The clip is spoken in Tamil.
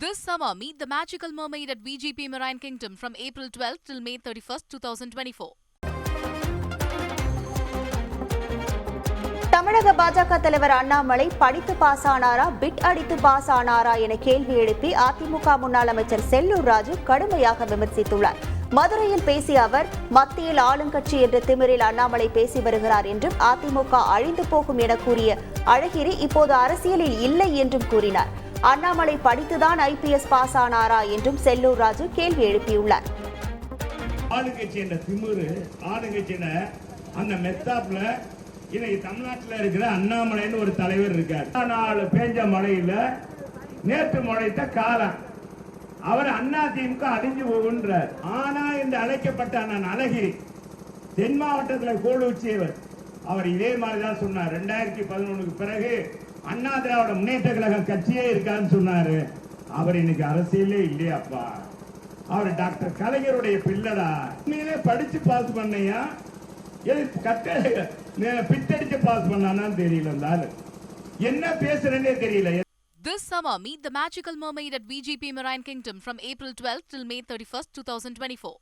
This summer, meet the magical mermaid at VGP Marine Kingdom from April 12th till May 31st, 2024. தமிழக பாஜக தலைவர் அண்ணாமலை படித்து பாஸ் ஆனாரா பிட் அடித்து பாஸ் ஆனாரா என கேள்வி எழுப்பி அதிமுக முன்னாள் அமைச்சர் செல்லூர் ராஜு கடுமையாக விமர்சித்துள்ளார். மதுரையில் பேசிய அவர், மத்தியில் ஆளுங்கட்சி என்ற திமிரில் அண்ணாமலை பேசி வருகிறார் என்றும், அதிமுக அழிந்து போகும் என கூறிய அழகிரி இப்போது அரசியலில் இல்லை என்றும் கூறினார். அண்ணாமலை படித்துதான் IPS பாஸ் ஆனாரா என்றும் செல்லூர் ராஜு கேள்வி எழுப்பியுள்ளார். ஆளுங்கட்சி என்ற திமிரு, ஆளுங்கட்சி அந்த மெத்தாப்ல இன்னைக்கு தமிழ்நாட்டில் இருக்கிற அண்ணாமலைன்னு ஒரு தலைவர் இருக்கார். நாலு பேஞ்ச மழையில நேற்று முளைத்த காலம் அவர் அதிமுக அழிஞ்சு போகின்றார். ஆனா என்று அழைக்கப்பட்ட அண்ணன் அழகிரி தென் மாவட்டத்தில் கோடு உச்சியவர். அவர் இதே மாதிரிதான் சொன்னார். 2011 பிறகு அண்ணா திராவிட முன்னேற்ற கழகம் கட்சியே இருக்கான்னு சொன்னாரு. அவர் இன்னைக்கு அரசியலே இல்லையாப்பா. அவர் டாக்டர் கலைஞருடைய பிள்ளடா. உண்மையிலே படிச்சு பாஸ் பண்ணையா பிட்டடிச்சு பாஸ் பண்ணான்னு தெரியல. என்ன பேசுறேன்னே தெரியல. This summer, meet the magical mermaid at VGP Marine Kingdom from April 12th till May 31st, 2024.